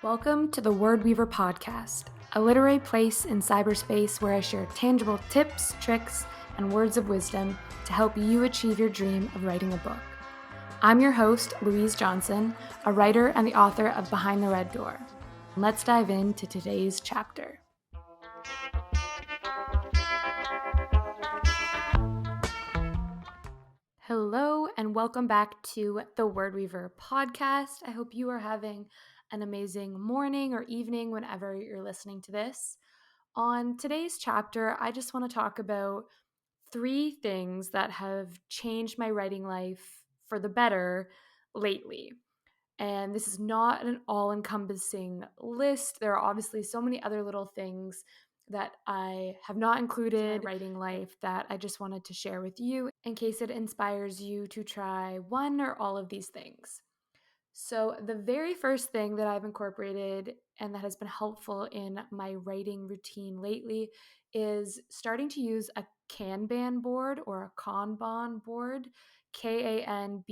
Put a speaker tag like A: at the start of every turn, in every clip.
A: Welcome to the Word Weaver podcast, a literary place in cyberspace where I share tangible tips, tricks, and words of wisdom to help you achieve your dream of writing a book. I'm your host, Louise Johnson, a writer and the author of Behind the Red Door. Let's dive into today's chapter. Hello, and welcome back to the Word Weaver podcast. I hope you are having an amazing morning or evening whenever you're listening to this. On today's chapter, I just want to talk about 3 things that have changed my writing life for the better lately. And this is not an all-encompassing list. There are obviously so many other little things that I have not included in my writing life that I just wanted to share with you in case it inspires you to try one or all of these things. So the very first thing that I've incorporated and that has been helpful in my writing routine lately is starting to use a Kanban board or a Kanban board, Kanban.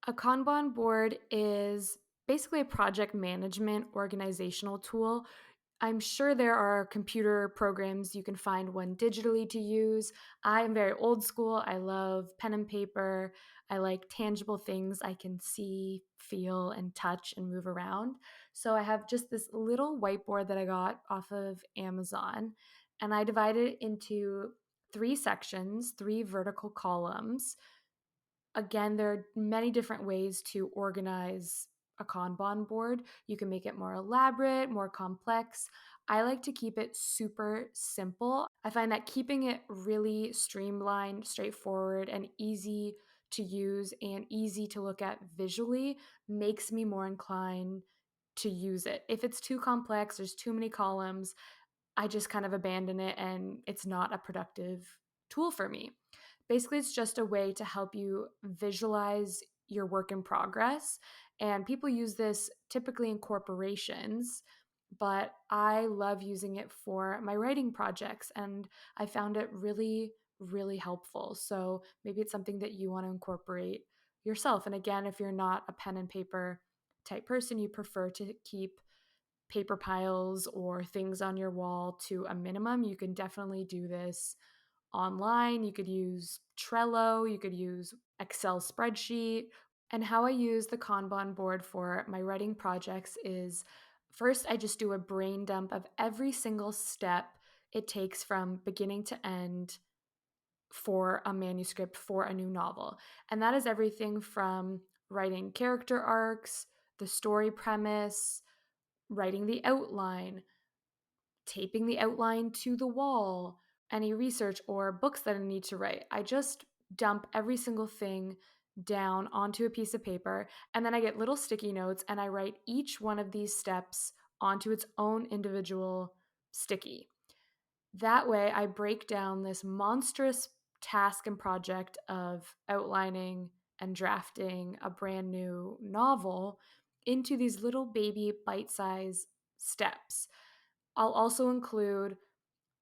A: A Kanban board is basically a project management organizational tool. I'm sure there are computer programs you can find one digitally to use. I am very old school. I love pen and paper. I like tangible things I can see, feel, and touch and move around. So I have just this little whiteboard that I got off of Amazon, and I divided it into 3 sections, 3 vertical columns. Again, there are many different ways to organize a Kanban board. You can make it more elaborate, more complex. I like to keep it super simple. I find that keeping it really streamlined, straightforward, and easy to use and easy to look at visually makes me more inclined to use it. If it's too complex, there's too many columns, I just kind of abandon it and it's not a productive tool for me. Basically, it's just a way to help you visualize your work in progress. And people use this typically in corporations, but I love using it for my writing projects and I found it really, really helpful. So maybe it's something that you want to incorporate yourself. And again, if you're not a pen and paper type person, you prefer to keep paper piles or things on your wall to a minimum, you can definitely do this online. You could use Trello, you could use Excel spreadsheet. And how I use the Kanban board for my writing projects is first, I just do a brain dump of every single step it takes from beginning to end for a manuscript for a new novel. And that is everything from writing character arcs, the story premise, writing the outline, taping the outline to the wall, any research or books that I need to write. I just dump every single thing down onto a piece of paper, and then I get little sticky notes and I write each one of these steps onto its own individual sticky. That way, I break down this monstrous task and project of outlining and drafting a brand new novel into these little baby bite-sized steps. I'll also include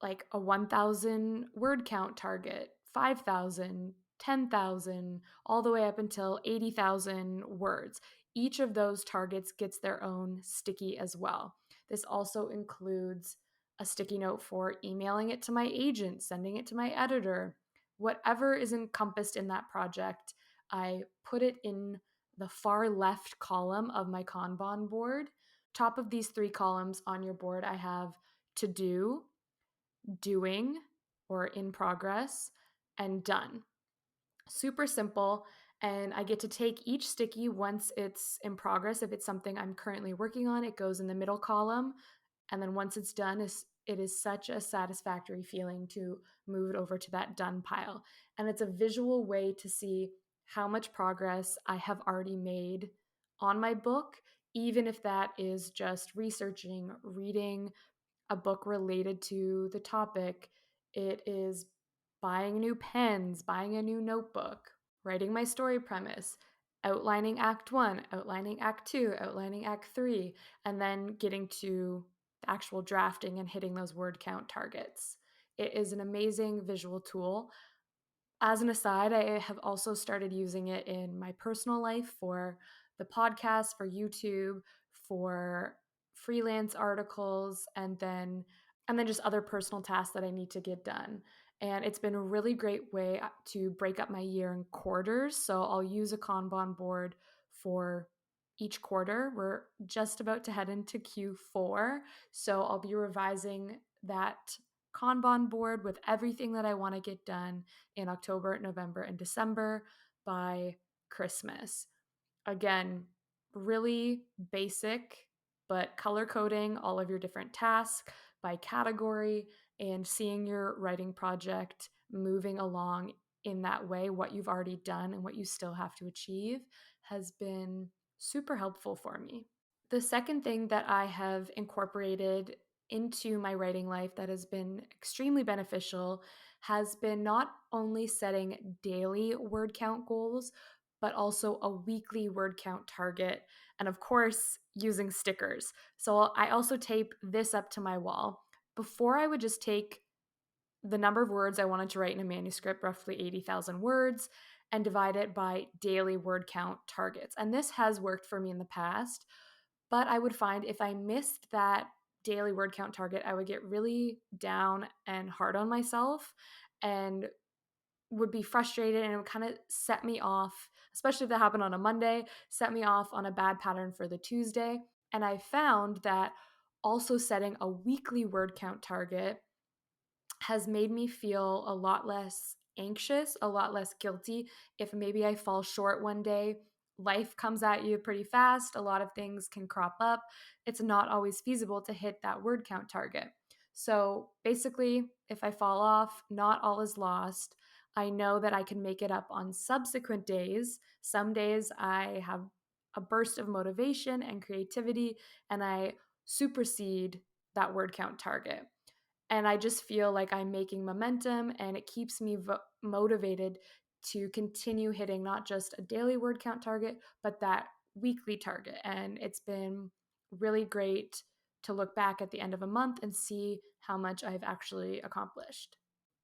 A: like a 1,000 word count target, 5,000, 10,000, all the way up until 80,000 words. Each of those targets gets their own sticky as well. This also includes a sticky note for emailing it to my agent, sending it to my editor. Whatever is encompassed in that project, I put it in the far left column of my Kanban board. Top of these 3 columns on your board, I have to do, doing or in progress, and done. Super simple. And I get to take each sticky once it's in progress. If it's something I'm currently working on, it goes in the middle column. And then once it's done, it is such a satisfactory feeling to move it over to that done pile. And it's a visual way to see how much progress I have already made on my book, even if that is just researching, reading a book related to the topic. It is buying new pens, buying a new notebook, writing my story premise, outlining Act 1, outlining Act 2, outlining Act 3, and then getting to the actual drafting and hitting those word count targets. It is an amazing visual tool. As an aside, I have also started using it in my personal life for the podcast, for YouTube, for freelance articles, and then just other personal tasks that I need to get done. And it's been a really great way to break up my year in quarters. So I'll use a Kanban board for each quarter. We're just about to head into Q4. So I'll be revising that Kanban board with everything that I want to get done in October, November, and December by Christmas. Again, really basic, but color coding all of your different tasks by category and seeing your writing project moving along in that way, what you've already done and what you still have to achieve, has been super helpful for me. The second thing that I have incorporated into my writing life that has been extremely beneficial has been not only setting daily word count goals, but also a weekly word count target. And of course, using stickers. So I also tape this up to my wall. Before, I would just take the number of words I wanted to write in a manuscript, roughly 80,000 words, and divide it by daily word count targets. And this has worked for me in the past. But I would find if I missed that daily word count target, I would get really down and hard on myself and would be frustrated, and it would kind of set me off, especially if that happened on a Monday, set me off on a bad pattern for the Tuesday. And I found that also setting a weekly word count target has made me feel a lot less anxious, a lot less guilty if maybe I fall short one day. Life comes at you pretty fast, a lot of things can crop up. It's not always feasible to hit that word count target. So basically, if I fall off, not all is lost. I know that I can make it up on subsequent days. Some days I have a burst of motivation and creativity, and I supersede that word count target. And I just feel like I'm making momentum, and it keeps me motivated to continue hitting not just a daily word count target, but that weekly target. And it's been really great to look back at the end of a month and see how much I've actually accomplished.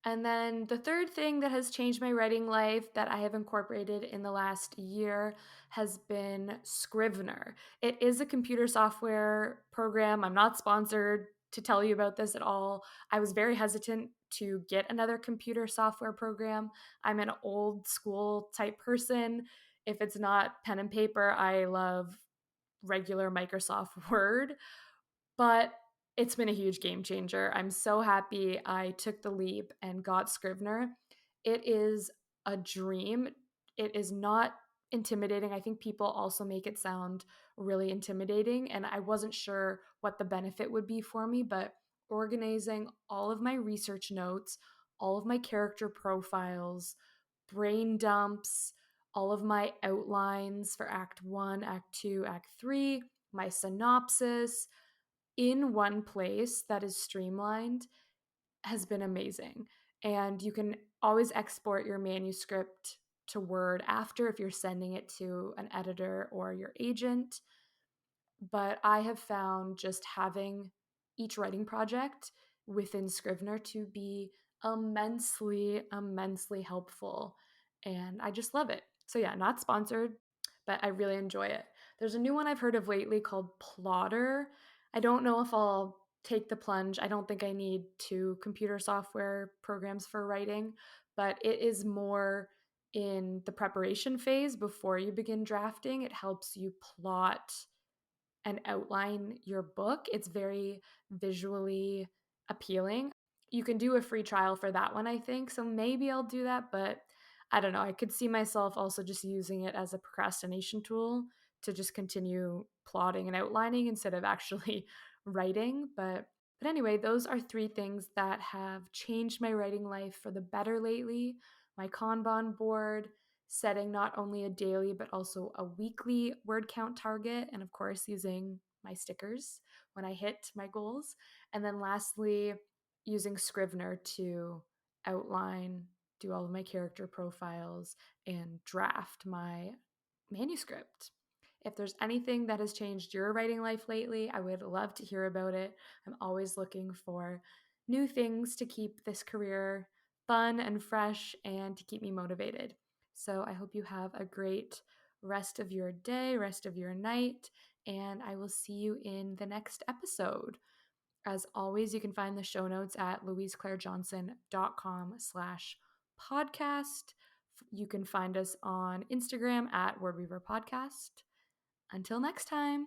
A: And then the third thing that has changed my writing life that I have incorporated in the last year has been Scrivener. It is a computer software program. I'm not sponsored to tell you about this at all. I was very hesitant to get another computer software program. I'm an old school type person. If it's not pen and paper, I love regular Microsoft Word, but it's been a huge game changer. I'm so happy I took the leap and got Scrivener. It is a dream. It is not intimidating. I think people also make it sound really intimidating, and I wasn't sure what the benefit would be for me, but organizing all of my research notes, all of my character profiles, brain dumps, all of my outlines for Act 1, Act 2, Act 3, my synopsis, in one place that is streamlined has been amazing. And you can always export your manuscript to Word after if you're sending it to an editor or your agent. But I have found just having each writing project within Scrivener to be immensely, immensely helpful. And I just love it. So, yeah, not sponsored, but I really enjoy it. There's a new one I've heard of lately called Plotter. I don't know if I'll take the plunge. I don't think I need two computer software programs for writing, but it is more in the preparation phase before you begin drafting. It helps you plot and outline your book. It's very visually appealing. You can do a free trial for that one, I think. So maybe I'll do that, but I don't know. I could see myself also just using it as a procrastination tool to just continue plotting and outlining instead of actually writing. But anyway, those are three things that have changed my writing life for the better lately. My Kanban board, setting not only a daily but also a weekly word count target, and of course using my stickers when I hit my goals. And then lastly, using Scrivener to outline, do all of my character profiles, and draft my manuscript. If there's anything that has changed your writing life lately, I would love to hear about it. I'm always looking for new things to keep this career fun and fresh and to keep me motivated. So I hope you have a great rest of your day, rest of your night, and I will see you in the next episode. As always, you can find the show notes at louiseclairejohnson.com/podcast. You can find us on Instagram at WordWeaver Podcast. Until next time.